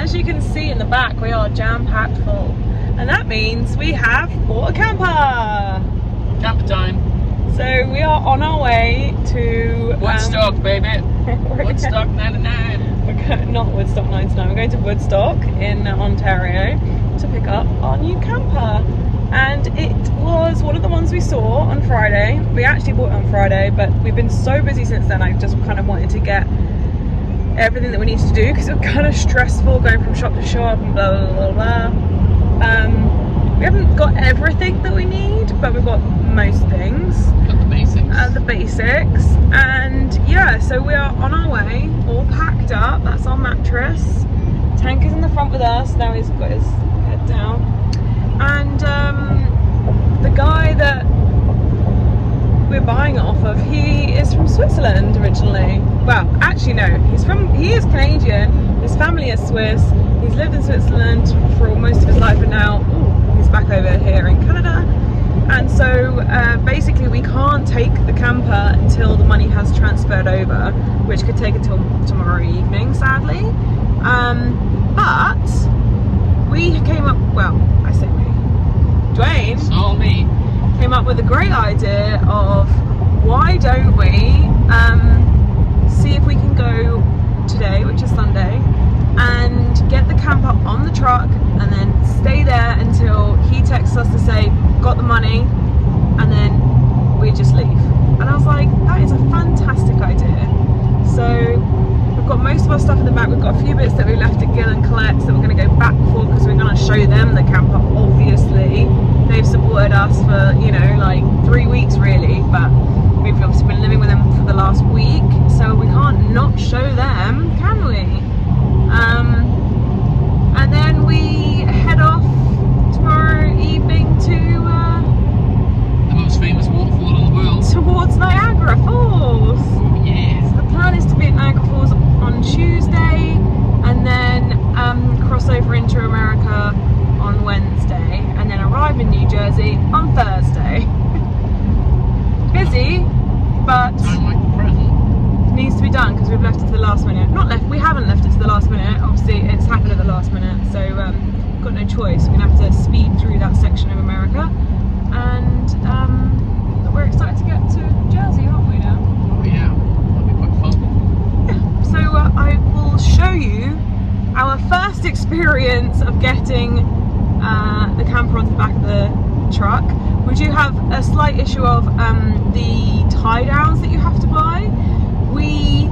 as you can see in the back, we are jam-packed full. And that means we have bought a camper. Camper time. So we are on our way to... Woodstock, baby. Woodstock 99. Not Woodstock 99. We're going to Woodstock in Ontario to pick up our new camper. And it was one of the ones we saw on Friday. We actually bought it on Friday, but we've been so busy since then. I just kind of wanted to get everything that we need to do because it was kind of stressful going from shop to shop and blah blah blah blah. We haven't got everything that we need, but we've got most things. Got the basics. The basics. And yeah, so we are on our way, all packed up. That's our mattress. Tank is in the front with us. Now he's got his head down. And the guy that we're buying it off of, he is from Switzerland originally. Well, actually no, he is Canadian, his family is Swiss, he's lived in Switzerland for most of his life, and now he's back over here in Canada. And so basically we can't take the camper until the money has transferred over, which could take until tomorrow evening, sadly. But we came up, well, I say we, Dwayne It's all me. came up with a great idea of why don't we see if we can go today, which is Sunday, and get the camper on the truck and then stay there until he texts us to say got the money, and then we just leave. And I was like, that is a fantastic idea. So we've got most of our stuff in the back. We've got a few bits that we left at Gill and Collect's that we're going to go back for because we're going to show them the camper, obviously. They've supported us for, you know, like 3 weeks really, but we've obviously been living with them for the last week, so we can't not show them, can we? And then we head off tomorrow evening to The most famous waterfall in the world. towards Niagara Falls. Yes. The plan is to be at Niagara Falls on Tuesday and then cross over into America on Wednesday and then arrive in New Jersey on Thursday. Busy, but Time like the present. needs to be done because we've left it to the last minute. We haven't left it to the last minute, obviously it's happened at the last minute, so got no choice. We're going to have to speed through that section of America, and we're excited to get to Jersey, aren't we now? Oh yeah, that'll be quite fun. Yeah, so I will show you our first experience of getting the camper onto the back of the truck. We do have a slight issue of the tie downs that you have to buy. We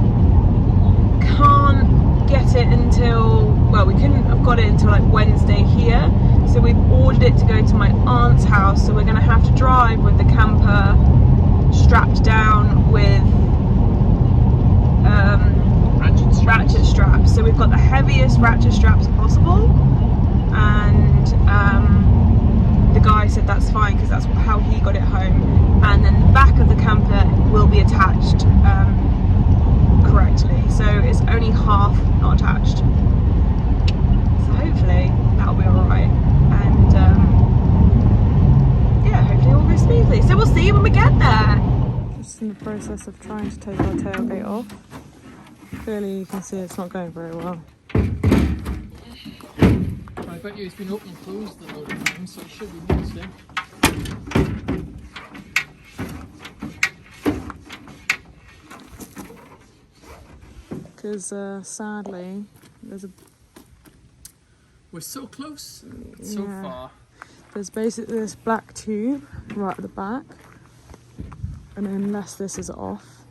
can't get it until, well, we couldn't have got it until like Wednesday here, so we've ordered it to go to my aunt's house, so we're going to have to drive with the camper strapped down with ratchet straps. So we've got the heaviest ratchet straps possible, and the guy said that's fine because that's how he got it home, and then the back of the camper will be attached correctly, so it's only half not attached, so hopefully that'll be alright, and yeah, hopefully all goes smoothly, so we'll see when we get there. Just in the process of trying to take our tailgate off. Clearly you can see it's not going very well. I bet you it's been open and closed a lot of times, so it should be nice then. Because sadly, there's a... We're so close, so far. There's basically this black tube right at the back, and unless this is off,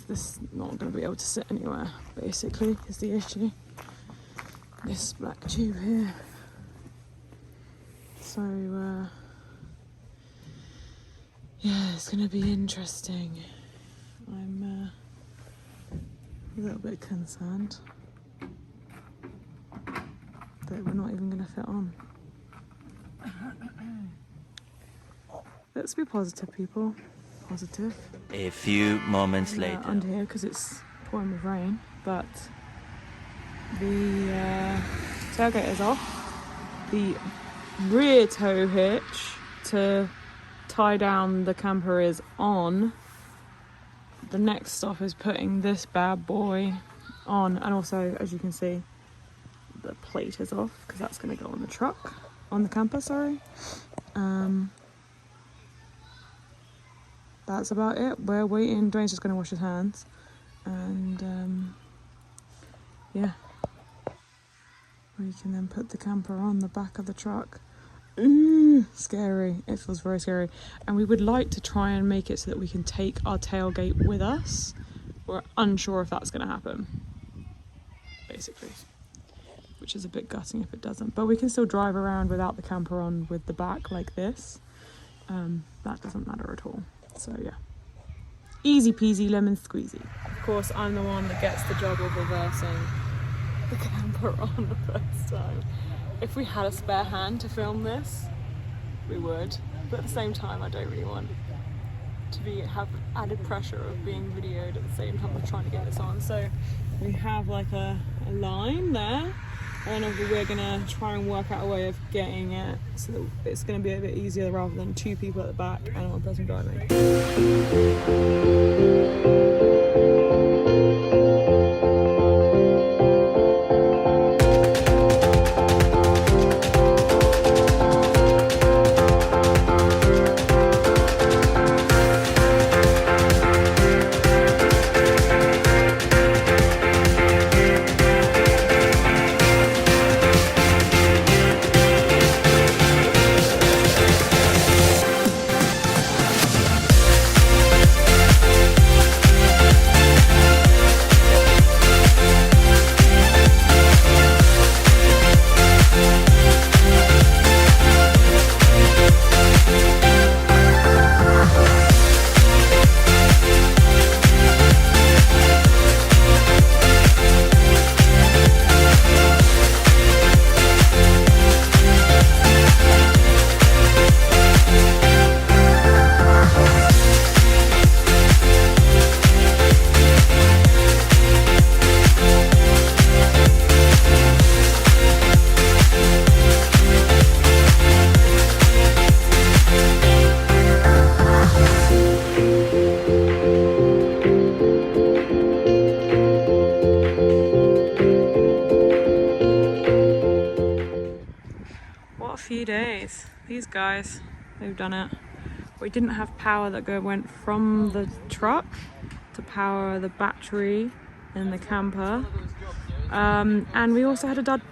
this not going to be able to sit anywhere, basically, is the issue. This black tube here. So, yeah, it's going to be interesting. I'm a little bit concerned that we're not even going to fit on. Let's be positive, people. Positive. A few moments later. Under here because it's pouring with rain, but the tailgate is off. The rear tow hitch to tie down the camper is on. The next stop is putting this bad boy on, and also, as you can see, the plate is off because that's going to go on the truck, on the camper, sorry. That's about it. We're waiting. Dwayne's just going to wash his hands. And yeah. We can then put the camper on the back of the truck. Ooh, scary. It feels very scary. And we would like to try and make it so that we can take our tailgate with us. We're unsure if that's going to happen, basically, which is a bit gutting if it doesn't. But we can still drive around without the camper on with the back like this. That doesn't matter at all. So yeah, easy peasy lemon squeezy. Of course, I'm the one that gets the job of reversing the camper on the first time. If we had a spare hand to film this, we would. But at the same time, I don't really want to have added pressure of being videoed at the same time of trying to get this on. So we have like a line there, and we're gonna try and work out a way of getting it so that it's gonna be a bit easier rather than two people at the back and one person driving. Days. These guys, they've done it. We didn't have power that went from the truck to power the battery in the camper, and we also had a dud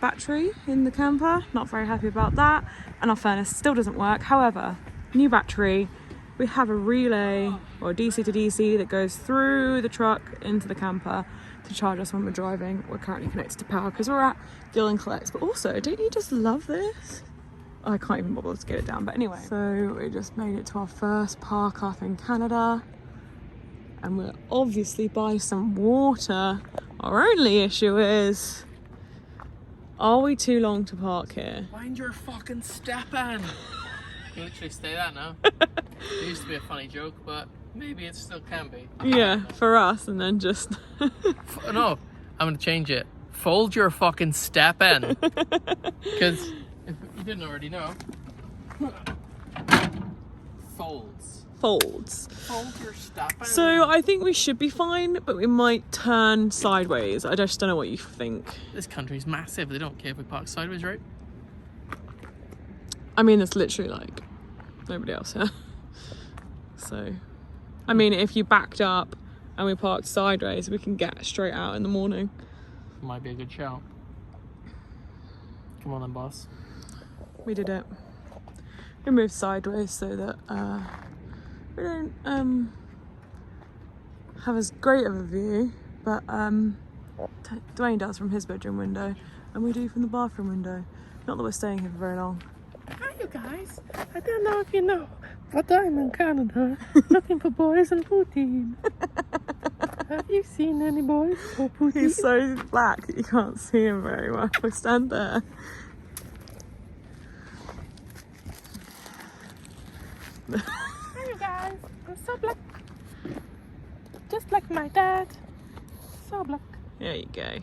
battery in the camper. Not very happy about that, and our furnace still doesn't work. However, new battery, we have a relay or DC to DC that goes through the truck into the camper to charge us when we're driving. We're currently connected to power because we're at Gill and Collects. But also, don't you just love this? I can't even bother to get it down, but anyway. So we just made it to our first park up in Canada, and we'll obviously buy some water. Our only issue is, are we too long to park here? Mind your fucking step in. You literally say that now. It used to be a funny joke, but maybe it still can be. Yeah, for us, and then just... No, I'm gonna change it. Fold your fucking step in. Because if you didn't already know, folds. Fold your step in. So I think we should be fine, but we might turn sideways. I just don't know what you think. This country's massive. They don't care if we park sideways, right? I mean, there's literally like nobody else here. So, I mean, if you backed up and we parked sideways, we can get straight out in the morning. Might be a good shout. Come on then, boss. We did it. We moved sideways so that we don't have as great of a view, but Dwayne does from his bedroom window, and we do from the bathroom window. Not that we're staying here for very long. Hi, you guys. I don't know if you know, but I'm in Canada looking for boys and poutine. Have you seen any boys or poutine? He's so black that you can't see him very well. We stand there. Hi, you guys. I'm so black. Just like my dad. So black. There you go.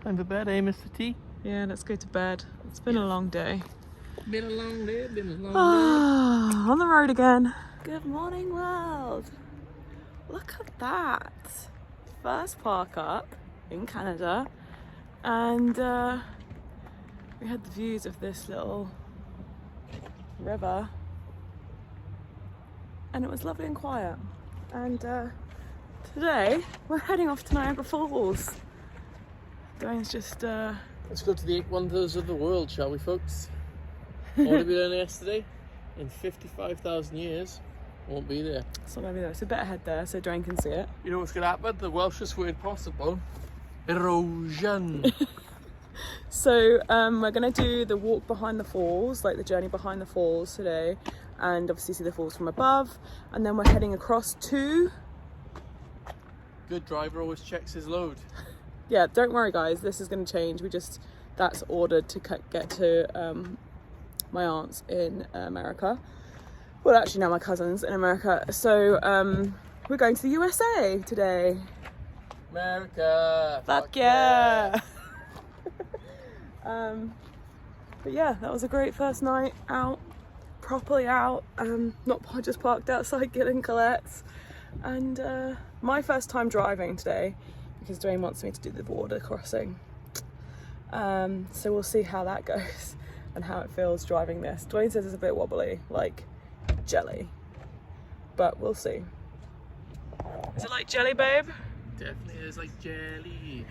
Time for bed, eh, Mr. T? Yeah, let's go to bed. It's been a long day. Been a long day, been a long On the road again. Good morning, world. Look at that. First park up in Canada. and we had the views of this little river, and it was lovely and quiet. And today we're heading off to Niagara Falls. Dwayne's just Let's go to the 8 wonders of the world, shall we, folks? What did we learn yesterday? In 55,000 years, won't be there. so maybe there's a bit ahead there so Dwayne can see it. You know what's going to happen? The Welshest word possible. Erosion. So we're gonna do the walk behind the falls, like the journey behind the falls today, and obviously see the falls from above, and then we're heading across to, Good driver always checks his load. yeah, don't worry guys, this is gonna change. That's ordered to get to my aunt's in America. Well, actually now my cousin's in America. So we're going to the USA today. America. Fuck yeah. But yeah, that was a great first night out, properly out, not just parked outside getting Colette's. And my first time driving today, because Dwayne wants me to do the border crossing. So we'll see how that goes and how it feels driving this. Dwayne says it's a bit wobbly, like jelly, but we'll see. Is it like jelly, babe? Definitely is like jelly.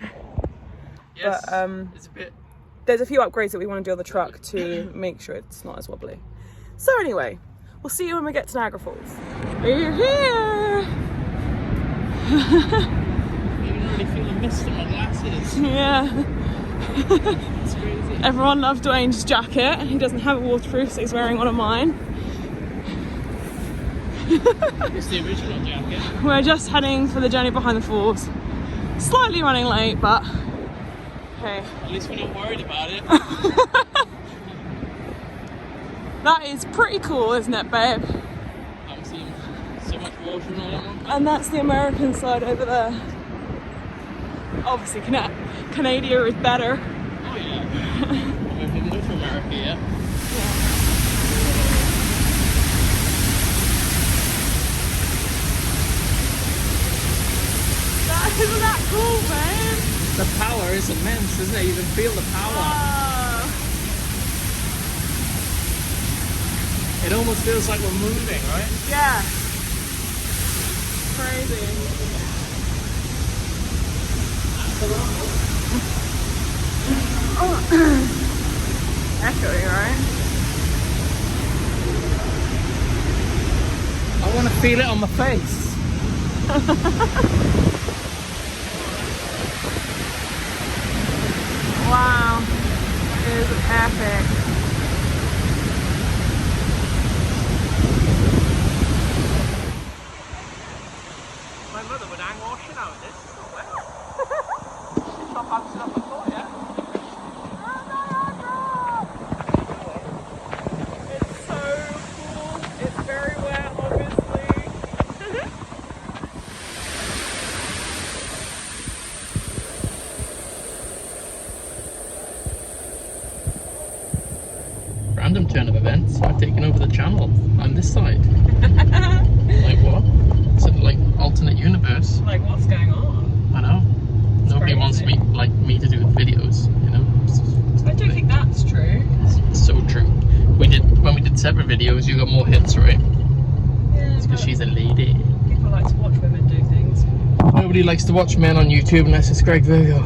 Yes, But it's a bit. there's a few upgrades that we want to do on the truck to make sure it's not as wobbly. So anyway, we'll see you when we get to Niagara Falls. We're here! You can already feel the mist in my glasses. Yeah. It's crazy. Everyone loved Dwayne's jacket. He doesn't have a waterproof, so he's wearing one of mine. It's the original jacket. We're just heading for the journey behind the falls. Slightly running late, but hey. At least we're not worried about it. That is pretty cool, isn't it, babe? I'm seeing so much water and all that. And that's the American side over there. Obviously, Canada is better. Oh yeah. We've been to America, yeah. Isn't that cool, man? The power is immense, isn't it? You can feel the power. It almost feels like we're moving, right? Yeah. Crazy. Echoey, right? I want to feel it on my face. Wow. It is epic. My mother would hang washing out of this. She's not had stuff before, yeah? It's so cool. It's very wet, obviously. Random turn of events. I've taken over the channel. I'm this side. Like what? It's a, like alternate universe. Like, what's going on? I know. Nobody wants me to do videos, you know. I don't think that's true. It's so true. When we did separate videos, you got more hits, right? Yeah, It's because she's a lady. people like to watch women do things. Nobody likes to watch men on YouTube unless it's Greg Virgo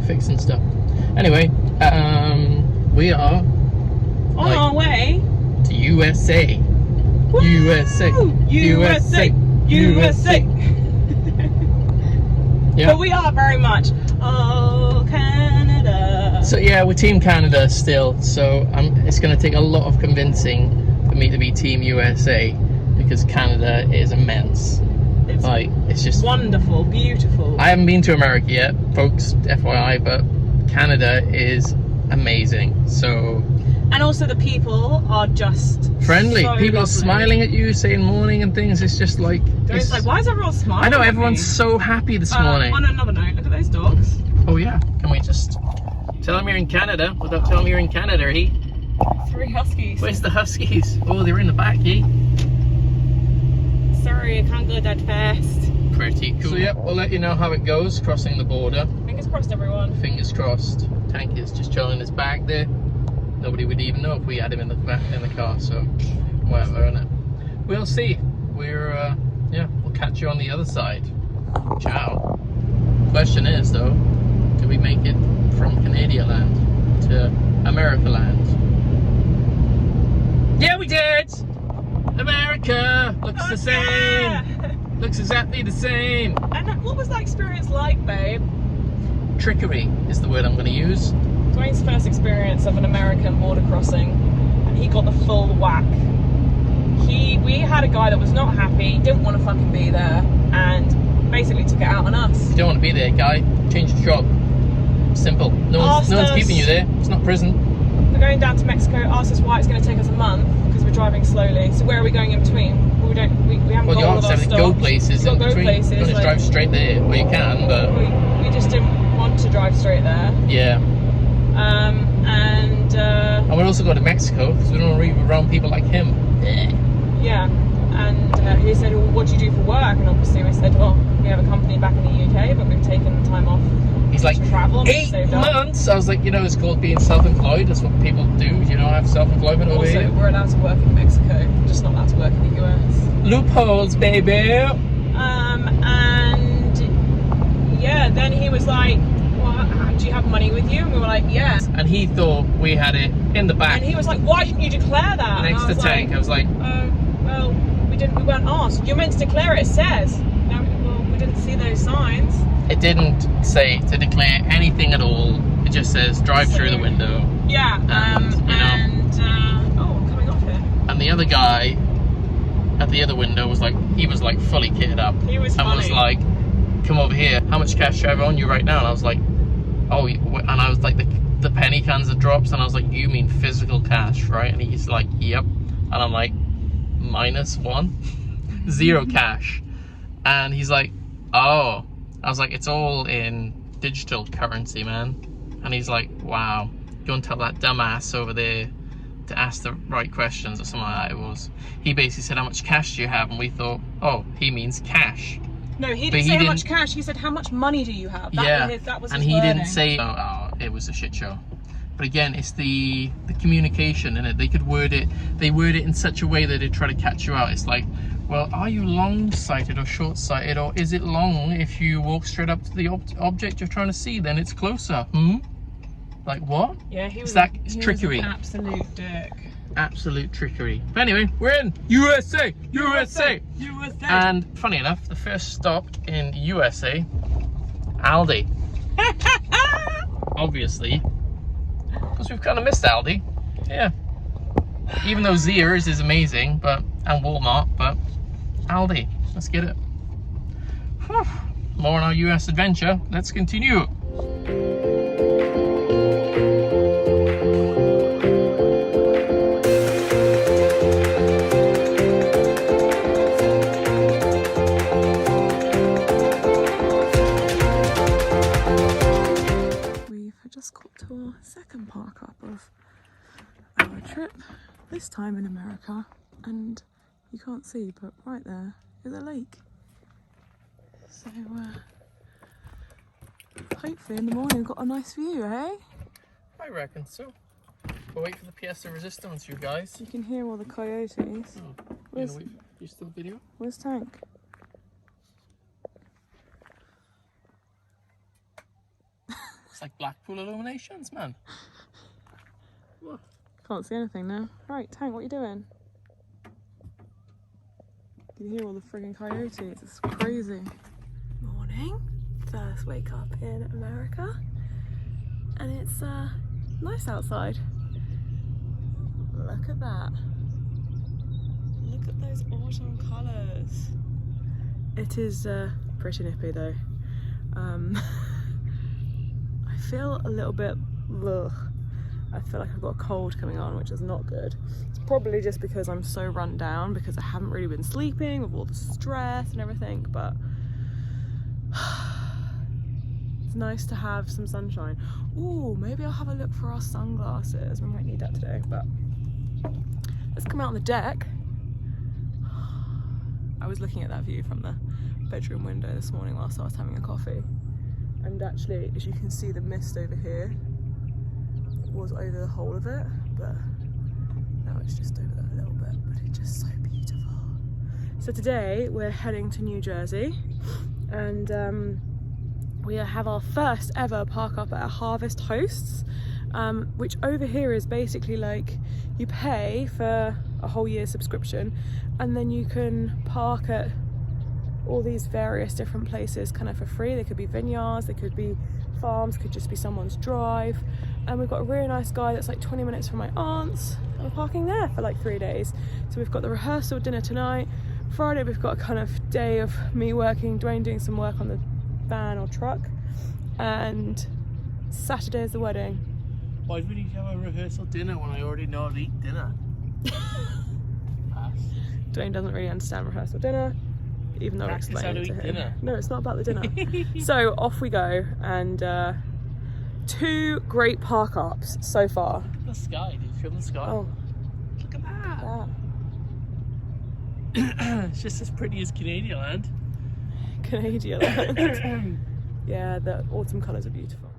fixing stuff. Anyway, we are On our way to USA. Woo! USA. USA. USA. Yeah. But we are very much, oh, Canada. So yeah, we're Team Canada still. So it's going to take a lot of convincing for me to be Team USA because Canada is immense. It's just wonderful, beautiful. I haven't been to America yet, folks, FYI, but Canada is amazing. So. And also the people are just Friendly. so People are lovely. smiling at you, saying morning and things. It's just like. It's like, why is everyone smiling? I know at everyone's me? so happy this morning. On another note, look at those dogs. Oh yeah. Can we just tell them you're in Canada without telling them you're in Canada, eh? 3 huskies. Where's the huskies? Oh, they're in the back, eh? Sorry, I can't go that fast. pretty cool. So yep, we'll let you know how it goes crossing the border. Fingers crossed, everyone. Fingers crossed. Tank is just chilling his bag there. Nobody would even know if we had him in the car, so whatever, innit? We'll see. We're we'll catch you on the other side. Ciao. Question is though, do we make it from Canada land to America land? Yeah, we did! America looks the same. Yeah. Looks exactly the same. And what was that experience like, babe? Trickery is the word I'm going to use. Dwayne's first experience of an American border crossing, and he got the full whack. We had a guy that was not happy, didn't want to fucking be there, and basically took it out on us. You don't want to be there, guy. Change your job. Simple. No one's keeping you there. It's not prison. We're going down to Mexico. Asked us why it's going to take us a month because we're driving slowly. So where are we going in between? Well, we haven't got all of our stops. Go places in between. You don't just drive straight there. Well, you can, but we just didn't want to drive straight there. Yeah. And we're also going to Mexico because we don't want to be around people like him. Yeah. And he said, well, what do you do for work? And obviously we said, well, we have a company back in the UK, but we've taken the time off. He's like, to travel. 8 months? I was like, it's called being self-employed. That's what people do. Have self-employment over here. Also, we're allowed to work in Mexico, just not allowed to work in the US. Loopholes, baby. And yeah, then he was like, well, do you have money with you? And we were like, yes. And he thought we had it in the back. And he was like, why didn't you declare that? Next to tank. I was like, well, we weren't asked. You're meant to declare it, it says. No, well, we didn't see those signs. It didn't say to declare anything at all. It just says drive through the window. Yeah, I'm coming off here. And the other guy at the other window was like, fully kitted up. He was funny. And was like, come over here. How much cash do you have on you right now? And I was like, oh, and I was like, the penny cans of drops. And I was like, you mean physical cash, right? And he's like, yep. And I'm like, -1, 0 cash. And he's like, oh. I was like, it's all in digital currency, man. And he's like, wow, go and tell that dumbass over there to ask the right questions or something like that it was. He basically said, how much cash do you have? And we thought, oh, he means cash. No, he didn't say how much cash. He said, how much money do you have? That was his he wording. didn't say, oh, it was a shit show. But again, it's the communication, innit? They could word it in such a way that they try to catch you out. It's like, well, are you long-sighted or short-sighted, or is it long if you walk straight up to the object you're trying to see, then it's closer? Like what? Yeah, it's trickery. Was an absolute dick. Absolute trickery. But anyway, we're in USA, USA, USA. And funny enough, the first stop in USA, Aldi. Obviously, because we've kind of missed Aldi. Yeah. Even though Zehrs is amazing, and Walmart, but Aldi, let's get it. Whew. More on our US adventure. Let's continue. We've just got to our second park up of our trip, this time in America, and you can't see, but right there is a lake. So hopefully in the morning we've got a nice view, eh? I reckon so. We'll wait for the pièce de resistance, you guys. You can hear all the coyotes. You still video? Where's Tank? It's like Blackpool Illuminations, man. What? Can't see anything now. Right, Tank, what are you doing? You can hear all the frigging coyotes. It's crazy. Morning. First wake up in America. And it's nice outside. Look at that. Look at those autumn colours. It is pretty nippy though. I feel a little bit ugh. I feel like I've got a cold coming on, which is not good. It's probably just because I'm so run down because I haven't really been sleeping with all the stress and everything, but it's nice to have some sunshine. Ooh, maybe I'll have a look for our sunglasses. We might need that today, but let's come out on the deck. I was looking at that view from the bedroom window this morning whilst I was having a coffee, and actually, as you can see, the mist over here was over the whole of it, but now it's just over there a little bit, but it's just so beautiful. So today we're heading to New Jersey, and we have our first ever park up at a Harvest Hosts, which over here is basically like you pay for a whole year subscription, and then you can park at all these various different places kind of for free. They could be vineyards, they could be farms, could just be someone's drive. And we've got a really nice guy that's like 20 minutes from my aunt's, and we're parking there for like 3 days. So we've got the rehearsal, dinner tonight. Friday we've got a kind of day of me working, Dwayne doing some work on the van or truck, and Saturday is the wedding. Why do we need to have a rehearsal dinner when I already know how to eat dinner? Pass. Dwayne doesn't really understand rehearsal dinner, even though I Practice explained how it to to eat him. dinner. No, it's not about the dinner. So off we go, and 2 great park ups so far. Look at the sky, dude. Show them the sky. Oh, Look at that. that. It's just as pretty as Canadian land. Canadian. Yeah, the autumn colours are beautiful.